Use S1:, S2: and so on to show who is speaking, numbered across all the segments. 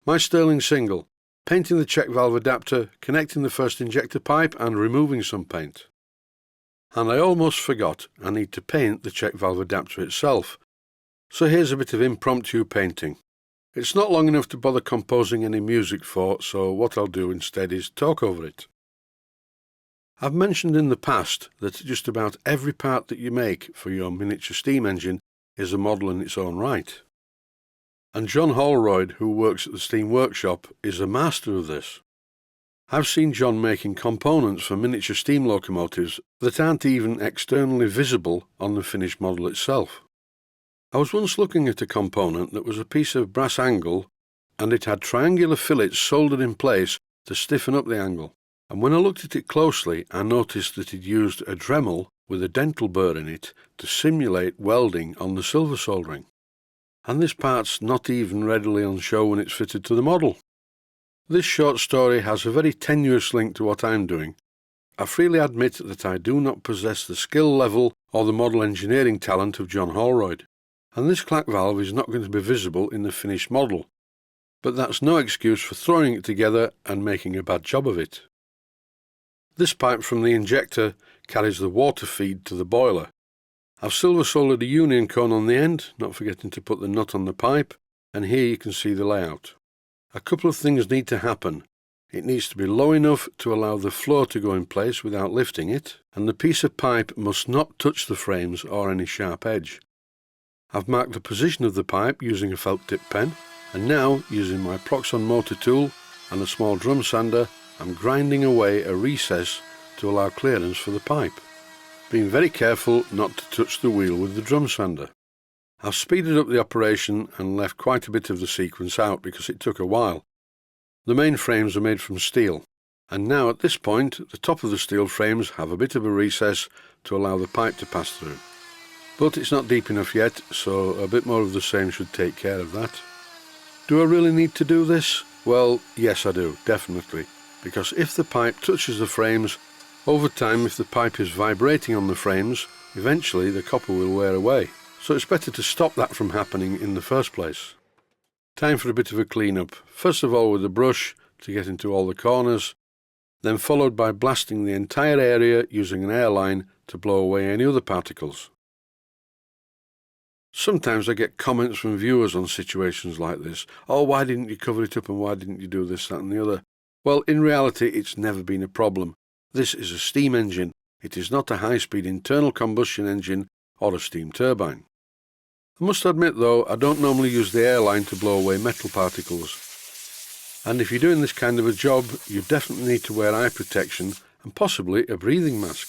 S1: My Stirling Single, painting the check valve adapter, connecting the first injector pipe and removing some paint. And I almost forgot, I need to paint the check valve adapter itself. So here's a bit of impromptu painting. It's not long enough to bother composing any music for, so what I'll do instead is talk over it. I've mentioned in the past that just about every part that you make for your miniature steam engine is a model in its own right. And John Holroyd, who works at the Steam Workshop, is a master of this. I've seen John making components for miniature steam locomotives that aren't even externally visible on the finished model itself. I was once looking at a component that was a piece of brass angle, and it had triangular fillets soldered in place to stiffen up the angle. And when I looked at it closely, I noticed that he'd used a Dremel with a dental burr in it to simulate welding on the silver soldering. And this part's not even readily on show when it's fitted to the model. This short story has a very tenuous link to what I'm doing. I freely admit that I do not possess the skill level or the model engineering talent of John Holroyd, and this clack valve is not going to be visible in the finished model, but that's no excuse for throwing it together and making a bad job of it. This pipe from the injector carries the water feed to the boiler. I've silver soldered a union cone on the end, not forgetting to put the nut on the pipe, and here you can see the layout. A couple of things need to happen. It needs to be low enough to allow the flow to go in place without lifting it, and the piece of pipe must not touch the frames or any sharp edge. I've marked the position of the pipe using a felt tip pen, and now, using my Proxxon motor tool and a small drum sander, I'm grinding away a recess to allow clearance for the pipe, being very careful not to touch the wheel with the drum sander. I've speeded up the operation and left quite a bit of the sequence out because it took a while. The main frames are made from steel, and now at this point the top of the steel frames have a bit of a recess to allow the pipe to pass through. But it's not deep enough yet, so a bit more of the same should take care of that. Do I really need to do this? Well, yes I do, definitely, because if the pipe touches the frames, over time, if the pipe is vibrating on the frames, eventually the copper will wear away, so it's better to stop that from happening in the first place. Time for a bit of a clean-up, first of all with a brush to get into all the corners, then followed by blasting the entire area using an airline to blow away any other particles. Sometimes I get comments from viewers on situations like this. Oh, why didn't you cover it up and why didn't you do this, that and the other? Well, in reality, it's never been a problem. This is a steam engine. It is not a high-speed internal combustion engine or a steam turbine. I must admit, though, I don't normally use the airline to blow away metal particles. And if you're doing this kind of a job, you definitely need to wear eye protection and possibly a breathing mask.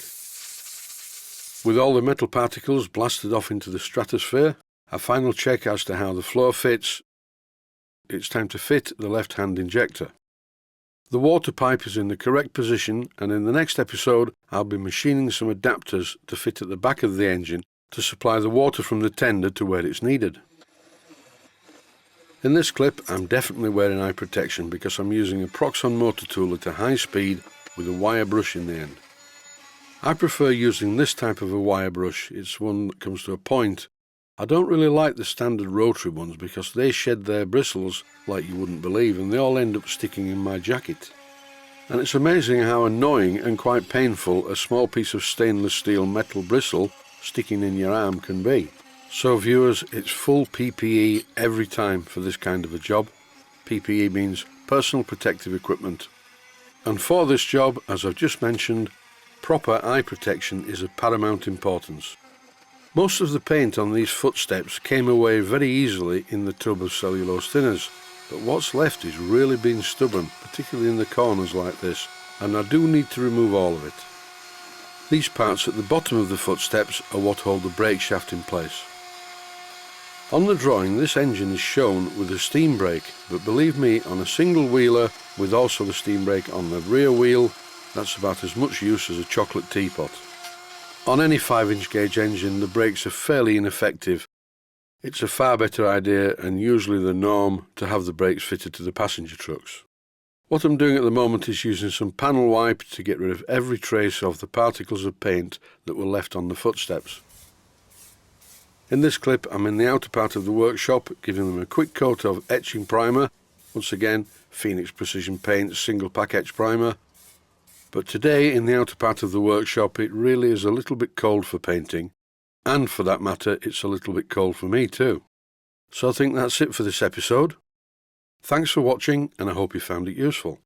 S1: With all the metal particles blasted off into the stratosphere, a final check as to how the flow fits. It's time to fit the left-hand injector. The water pipe is in the correct position, and in the next episode I'll be machining some adapters to fit at the back of the engine to supply the water from the tender to where it's needed. In this clip I'm definitely wearing eye protection because I'm using a Proxxon motor tool at a high speed with a wire brush in the end. I prefer using this type of a wire brush. It's one that comes to a point. I don't really like the standard rotary ones because they shed their bristles like you wouldn't believe, and they all end up sticking in my jacket. And it's amazing how annoying and quite painful a small piece of stainless steel metal bristle sticking in your arm can be. So viewers, it's full PPE every time for this kind of a job. PPE means personal protective equipment. And for this job, as I've just mentioned, proper eye protection is of paramount importance. Most of the paint on these footsteps came away very easily in the tub of cellulose thinners, but what's left is really being stubborn, particularly in the corners like this, and I do need to remove all of it. These parts at the bottom of the footsteps are what hold the brake shaft in place. On the drawing, this engine is shown with a steam brake, but believe me, on a single wheeler with also the steam brake on the rear wheel, that's about as much use as a chocolate teapot. On any 5-inch gauge engine, the brakes are fairly ineffective. It's a far better idea and usually the norm to have the brakes fitted to the passenger trucks. What I'm doing at the moment is using some panel wipe to get rid of every trace of the particles of paint that were left on the footsteps. In this clip I'm in the outer part of the workshop giving them a quick coat of etching primer Once again, Phoenix Precision Paints single pack etch primer. But today in the outer part of the workshop it really is a little bit cold for painting, and for that matter it's a little bit cold for me too. So I think that's it for this episode. Thanks for watching, and I hope you found it useful.